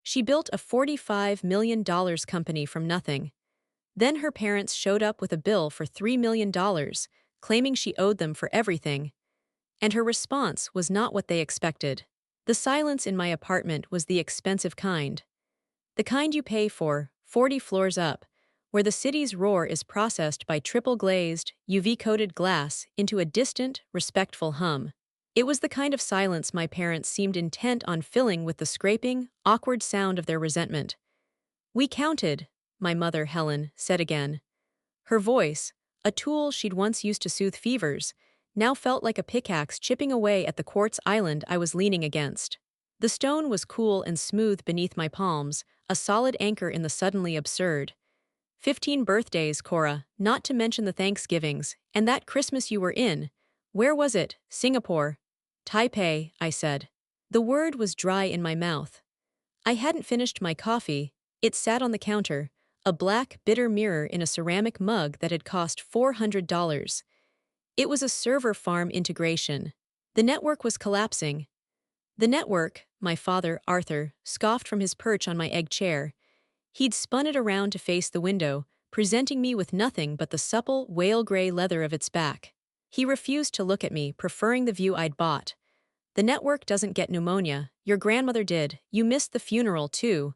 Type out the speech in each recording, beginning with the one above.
She built a $45 million company from nothing. Then her parents showed up with a bill for $3 million, claiming she owed them for everything. And her response was not what they expected. The silence in my apartment was the expensive kind. The kind you pay for, 40 floors up, where the city's roar is processed by triple-glazed, UV-coated glass into a distant, respectful hum. It was the kind of silence my parents seemed intent on filling with the scraping, awkward sound of their resentment. "We counted," my mother, Helen, said again. Her voice, a tool she'd once used to soothe fevers, now felt like a pickaxe chipping away at the quartz island I was leaning against. The stone was cool and smooth beneath my palms, a solid anchor in the suddenly absurd. 15 birthdays, Cora, not to mention the Thanksgivings, and that Christmas you were in. Where was it? Singapore. Taipei, I said. The word was dry in my mouth. I hadn't finished my coffee. It sat on the counter, a black, bitter mirror in a ceramic mug that had cost $400. It was a server farm integration. The network was collapsing. The network, my father, Arthur, scoffed from his perch on my egg chair. He'd spun it around to face the window, presenting me with nothing but the supple, whale-gray leather of its back. He refused to look at me, preferring the view I'd bought. "The network doesn't get pneumonia. Your grandmother did. You missed the funeral, too."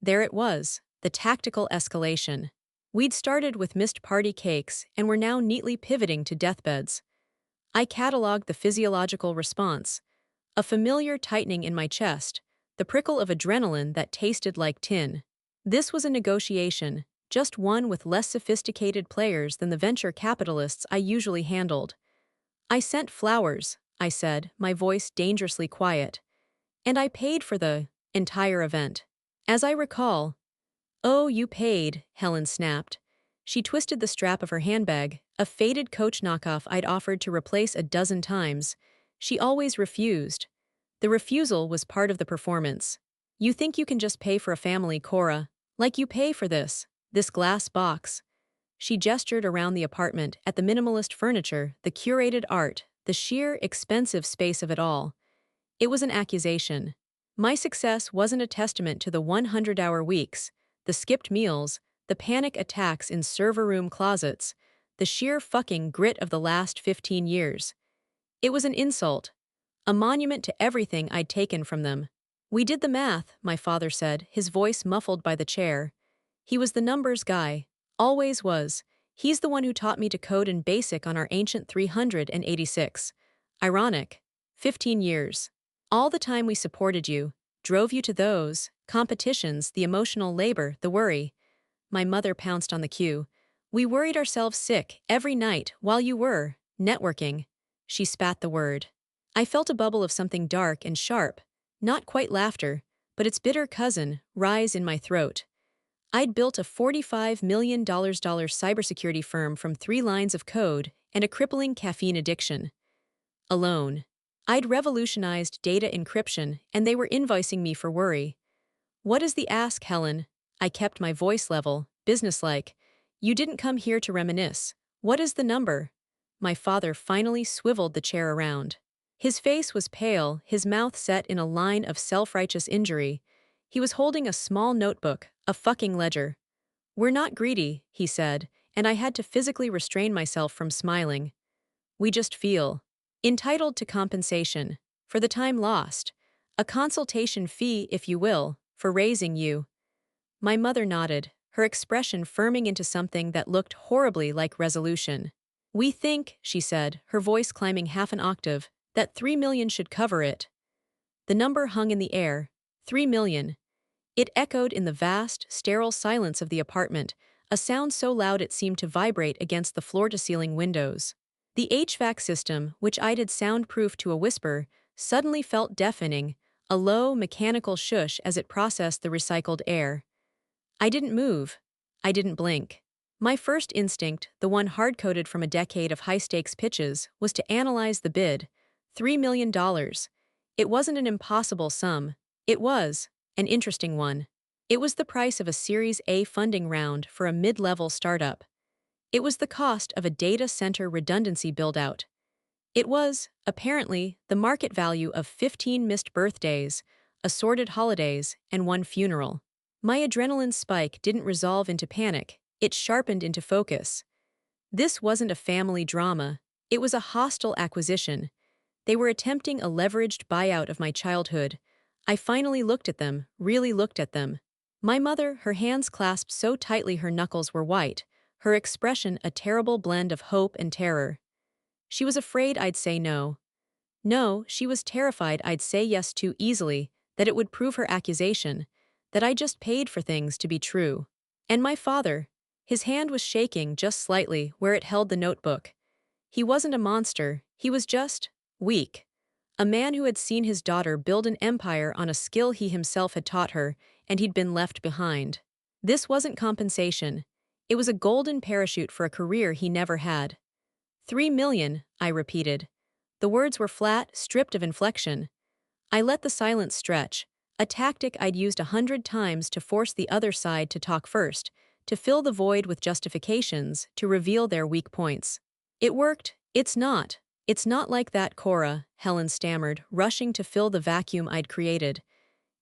There it was, the tactical escalation. We'd started with missed party cakes and were now neatly pivoting to deathbeds. I cataloged the physiological response. A familiar tightening in my chest, the prickle of adrenaline that tasted like tin. This was a negotiation, just one with less sophisticated players than the venture capitalists I usually handled. "I sent flowers," I said, my voice dangerously quiet. "And I paid for the entire event. As I recall." "Oh, you paid," Helen snapped. She twisted the strap of her handbag, a faded Coach knockoff I'd offered to replace a dozen times. She always refused. The refusal was part of the performance. "You think you can just pay for a family, Cora? Like you pay for this glass box." She gestured around the apartment at the minimalist furniture, the curated art, the sheer, expensive space of it all. It was an accusation. My success wasn't a testament to the 100-hour weeks, the skipped meals, the panic attacks in server room closets, the sheer fucking grit of the last 15 years. It was an insult, a monument to everything I'd taken from them. "We did the math," my father said, his voice muffled by the chair. He was the numbers guy, always was. He's the one who taught me to code in BASIC on our ancient 386. Ironic. 15 years. All the time we supported you, drove you to those competitions, the emotional labor, the worry. My mother pounced on the cue. "We worried ourselves sick every night while you were networking." She spat the word. I felt a bubble of something dark and sharp, not quite laughter, but its bitter cousin, rise in my throat. I'd built a $45 million cybersecurity firm from 3 lines of code and a crippling caffeine addiction. Alone. I'd revolutionized data encryption, and they were invoicing me for worry. "What is the ask, Helen?" I kept my voice level, businesslike. "You didn't come here to reminisce. What is the number?" My father finally swiveled the chair around. His face was pale, his mouth set in a line of self-righteous injury. He was holding a small notebook, a fucking ledger. "We're not greedy," he said, and I had to physically restrain myself from smiling. "We just feel entitled to compensation for the time lost, a consultation fee, if you will, for raising you." My mother nodded, her expression firming into something that looked horribly like resolution. "We think," she said, her voice climbing half an octave, "that 3 million should cover it." The number hung in the air. 3 million. It echoed in the vast, sterile silence of the apartment, a sound so loud it seemed to vibrate against the floor-to-ceiling windows. The HVAC system, which I'd had soundproofed to a whisper, suddenly felt deafening, a low, mechanical shush as it processed the recycled air. I didn't move. I didn't blink. My first instinct, the one hard-coded from a decade of high-stakes pitches, was to analyze the bid. $3 million. It wasn't an impossible sum. It was an interesting one. It was the price of a Series A funding round for a mid-level startup. It was the cost of a data center redundancy build-out. It was, apparently, the market value of 15 missed birthdays, assorted holidays, and one funeral. My adrenaline spike didn't resolve into panic, it sharpened into focus. This wasn't a family drama, it was a hostile acquisition. They were attempting a leveraged buyout of my childhood. I finally looked at them, really looked at them. My mother, her hands clasped so tightly her knuckles were white, her expression a terrible blend of hope and terror. She was afraid I'd say no. No, she was terrified I'd say yes too easily, that it would prove her accusation, that I just paid for things to be true. And my father, his hand was shaking just slightly where it held the notebook. He wasn't a monster, he was just weak. A man who had seen his daughter build an empire on a skill he himself had taught her, and he'd been left behind. This wasn't compensation. It was a golden parachute for a career he never had. 3 million, I repeated. The words were flat, stripped of inflection. I let the silence stretch, a tactic I'd used 100 times to force the other side to talk first, to fill the void with justifications, to reveal their weak points. It worked. It's not like that, Cora, Helen stammered, rushing to fill the vacuum I'd created.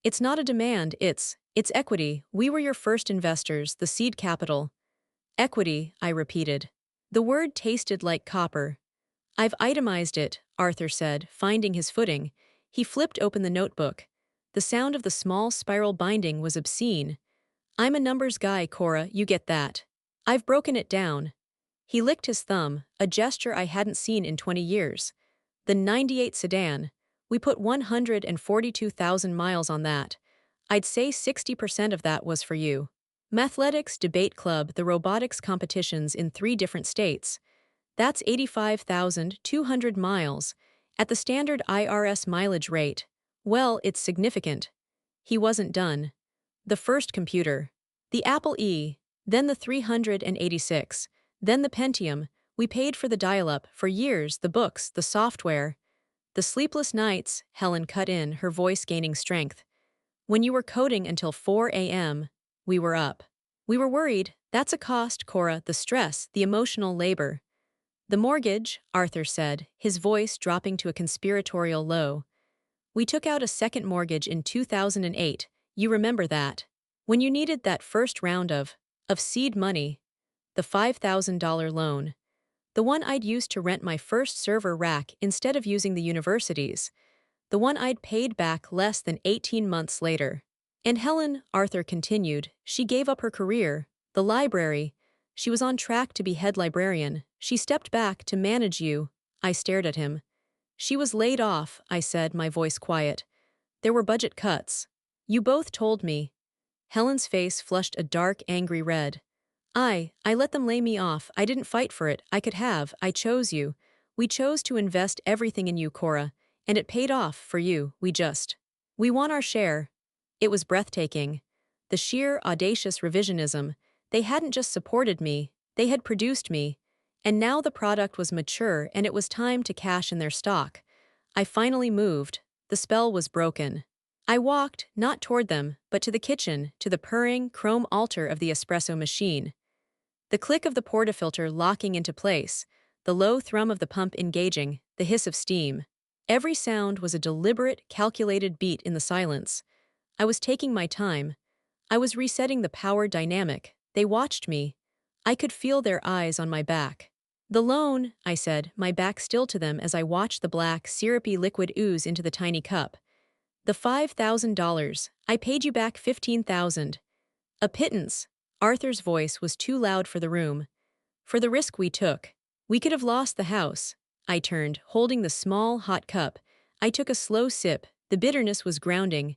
It's not a demand, it's equity. We were your first investors, the seed capital. Equity, I repeated. The word tasted like copper. I've itemized it, Arthur said, finding his footing. He flipped open the notebook. The sound of the small spiral binding was obscene. I'm a numbers guy, Cora, you get that. I've broken it down. He licked his thumb, a gesture I hadn't seen in 20 years. The '98 sedan. We put 142,000 miles on that. I'd say 60% of that was for you. Mathletics debate club, the robotics competitions in 3 different states. That's 85,200 miles. At the standard IRS mileage rate. Well, it's significant. He wasn't done. The first computer. The Apple E. Then the 386. Then the Pentium. We paid for the dial-up, for years, the books, the software. The sleepless nights, Helen cut in, her voice gaining strength. When you were coding until 4 a.m., we were up. We were worried. That's a cost, Cora, the stress, the emotional labor. The mortgage, Arthur said, his voice dropping to a conspiratorial low. We took out a second mortgage in 2008, you remember that. When you needed that first round of seed money. The $5,000 loan. The one I'd used to rent my first server rack instead of using the university's. The one I'd paid back less than 18 months later. And Helen, Arthur continued, she gave up her career, the library. She was on track to be head librarian. She stepped back to manage you. I stared at him. She was laid off, I said, my voice quiet. There were budget cuts. You both told me. Helen's face flushed a dark, angry red. I let them lay me off. I didn't fight for it. I could have. I chose you. We chose to invest everything in you, Cora. And it paid off for you. We won our share. It was breathtaking. The sheer, audacious revisionism. They hadn't just supported me, they had produced me. And now the product was mature and it was time to cash in their stock. I finally moved. The spell was broken. I walked, not toward them, but to the kitchen, to the purring, chrome altar of the espresso machine. The click of the portafilter locking into place, the low thrum of the pump engaging, the hiss of steam. Every sound was a deliberate, calculated beat in the silence. I was taking my time. I was resetting the power dynamic. They watched me. I could feel their eyes on my back. The loan, I said, my back still to them as I watched the black, syrupy liquid ooze into the tiny cup. The $5,000. I paid you back $15,000. A pittance. Arthur's voice was too loud for the room. For the risk we took. We could have lost the house. I turned, holding the small, hot cup. I took a slow sip. The bitterness was grounding.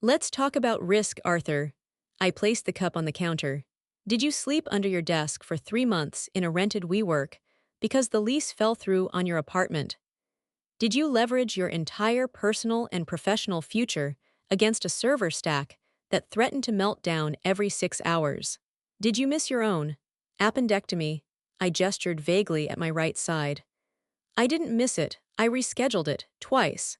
Let's talk about risk, Arthur. I placed the cup on the counter. Did you sleep under your desk for 3 months in a rented WeWork because the lease fell through on your apartment? Did you leverage your entire personal and professional future against a server stack that threatened to melt down every 6 hours? Did you miss your own appendectomy? I gestured vaguely at my right side. I didn't miss it. I rescheduled it, twice.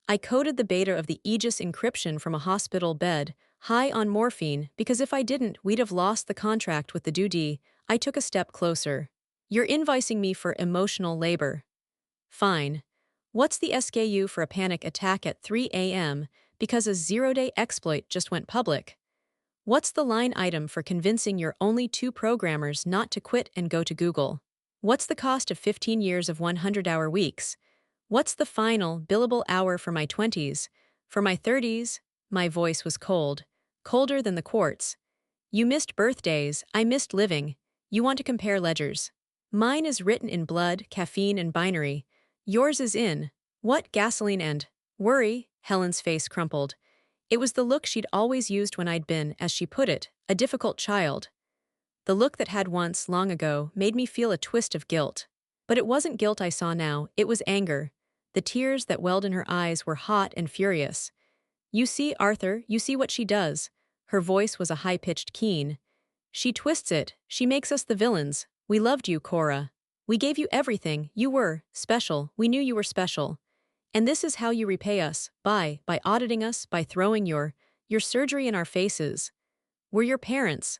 I coded the beta of the Aegis encryption from a hospital bed, high on morphine, because if I didn't, we'd have lost the contract with the dudie. I took a step closer. You're invoicing me for emotional labor. Fine. What's the SKU for a panic attack at 3 a.m., because a zero-day exploit just went public. What's the line item for convincing your only two programmers not to quit and go to Google? What's the cost of 15 years of 100-hour weeks? What's the final, billable hour for my 20s? For my 30s? My voice was cold. Colder than the quartz. You missed birthdays, I missed living. You want to compare ledgers. Mine is written in blood, caffeine, and binary. Yours is in, what, gasoline and worry? Helen's face crumpled. It was the look she'd always used when I'd been, as she put it, a difficult child. The look that had once, long ago, made me feel a twist of guilt. But it wasn't guilt I saw now, it was anger. The tears that welled in her eyes were hot and furious. You see, Arthur, you see what she does. Her voice was a high-pitched keen. She twists it, she makes us the villains. We loved you, Cora. We gave you everything, you were special, we knew you were special. And this is how you repay us, by auditing us, by throwing your surgery in our faces. We're your parents,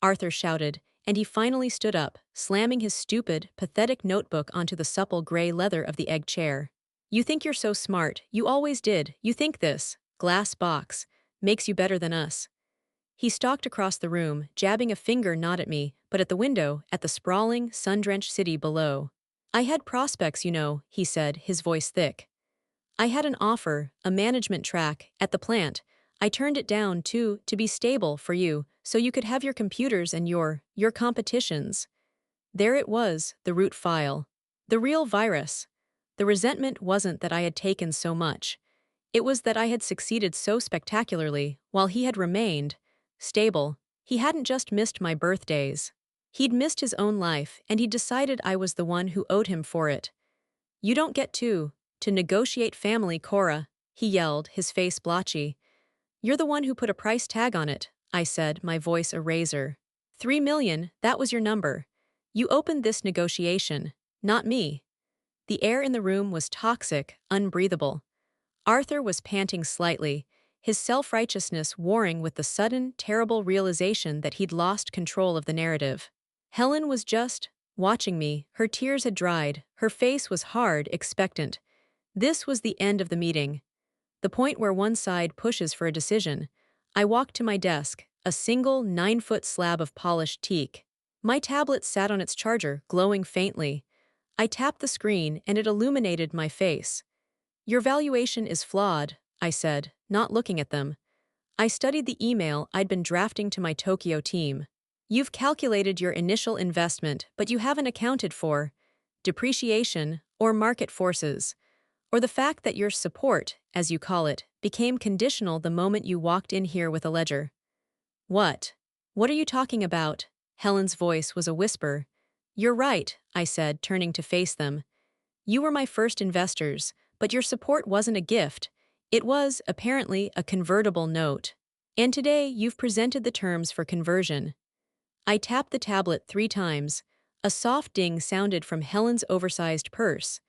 Arthur shouted, and he finally stood up, slamming his stupid, pathetic notebook onto the supple gray leather of the egg chair. You think you're so smart, you always did, you think this glass box makes you better than us. He stalked across the room, jabbing a finger not at me, but at the window, at the sprawling, sun-drenched city below. I had prospects, you know, he said, his voice thick. I had an offer, a management track, at the plant. I turned it down, too, to be stable for you, so you could have your computers and your competitions. There it was, the root file. The real virus. The resentment wasn't that I had taken so much. It was that I had succeeded so spectacularly, while he had remained stable. He hadn't just missed my birthdays. He'd missed his own life, and he'd decided I was the one who owed him for it. You don't get to negotiate family, Cora, he yelled, his face blotchy. You're the one who put a price tag on it, I said, my voice a razor. 3 million, that was your number. You opened this negotiation, not me. The air in the room was toxic, unbreathable. Arthur was panting slightly, his self-righteousness warring with the sudden, terrible realization that he'd lost control of the narrative. Helen was just watching me, her tears had dried, her face was hard, expectant. This was the end of the meeting. The point where one side pushes for a decision. I walked to my desk, a single 9-foot slab of polished teak. My tablet sat on its charger, glowing faintly. I tapped the screen and it illuminated my face. Your valuation is flawed, I said, not looking at them. I studied the email I'd been drafting to my Tokyo team. You've calculated your initial investment, but you haven't accounted for depreciation or market forces, or the fact that your support, as you call it, became conditional the moment you walked in here with a ledger. What? What are you talking about? Helen's voice was a whisper. You're right, I said, turning to face them. You were my first investors, but your support wasn't a gift. It was, apparently, a convertible note. And today you've presented the terms for conversion. I tapped the tablet 3 times. A soft ding sounded from Helen's oversized purse.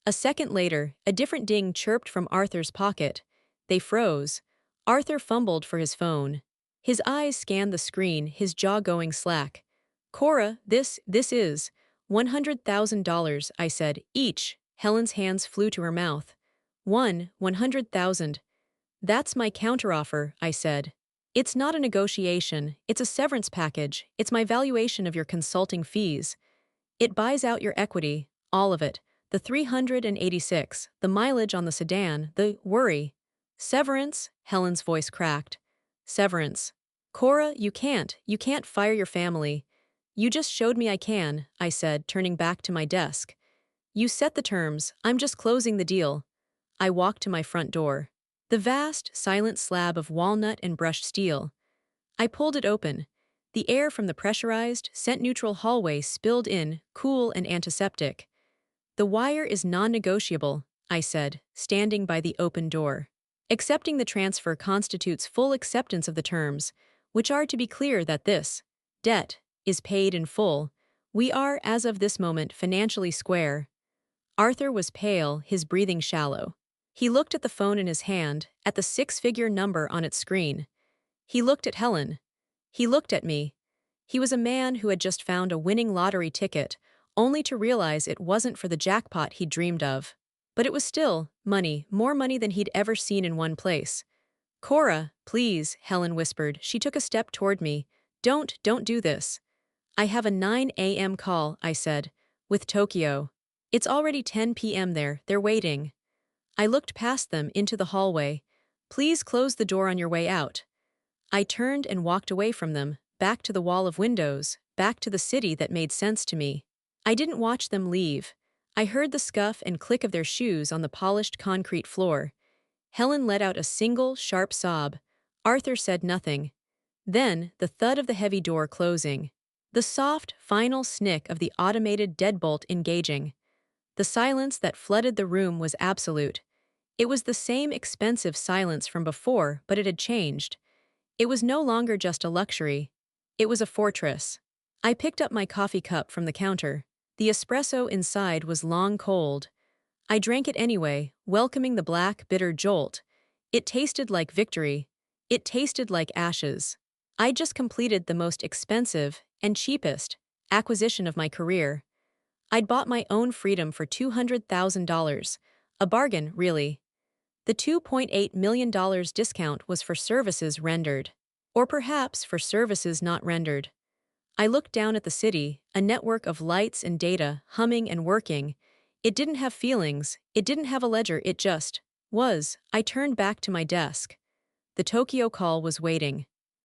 A second later, a different ding chirped from Arthur's pocket. They froze. Arthur fumbled for his phone. His eyes scanned the screen, his jaw going slack. Cora, this is $100,000, I said, each. Helen's hands flew to her mouth. 100,000. That's my counteroffer, I said. It's not a negotiation, it's a severance package, it's my valuation of your consulting fees. It buys out your equity, all of it. The 386, the mileage on the sedan, the worry. Severance, Helen's voice cracked. Severance. Cora, you can't fire your family. You just showed me I can, I said, turning back to my desk. You set the terms, I'm just closing the deal. I walked to my front door. The vast, silent slab of walnut and brushed steel. I pulled it open. The air from the pressurized, scent-neutral hallway spilled in, cool and antiseptic. The wire is non-negotiable, I said, standing by the open door. Accepting the transfer constitutes full acceptance of the terms, which are to be clear that this debt is paid in full. We are, as of this moment, financially square. Arthur was pale, his breathing shallow. He looked at the phone in his hand, at the 6-figure number on its screen. He looked at Helen. He looked at me. He was a man who had just found a winning lottery ticket, only to realize it wasn't for the jackpot he'd dreamed of. But it was still money, more money than he'd ever seen in one place. Cora, please, Helen whispered. She took a step toward me. Don't do this. I have a 9 a.m. call, I said, with Tokyo. It's already 10 p.m. there, they're waiting. I looked past them into the hallway. Please close the door on your way out. I turned and walked away from them, back to the wall of windows, back to the city that made sense to me. I didn't watch them leave. I heard the scuff and click of their shoes on the polished concrete floor. Helen let out a single, sharp sob. Arthur said nothing. Then, the thud of the heavy door closing. The soft, final snick of the automated deadbolt engaging. The silence that flooded the room was absolute. It was the same expensive silence from before, but it had changed. It was no longer just a luxury. It was a fortress. I picked up my coffee cup from the counter. The espresso inside was long cold. I drank it anyway, welcoming the black, bitter jolt. It tasted like victory. It tasted like ashes. I'd just completed the most expensive and cheapest acquisition of my career. I'd bought my own freedom for $200,000. A bargain, really. The $2.8 million discount was for services rendered. Or perhaps for services not rendered. I looked down at the city, a network of lights and data, humming and working. It didn't have feelings, it didn't have a ledger, it just was. I turned back to my desk. The Tokyo call was waiting.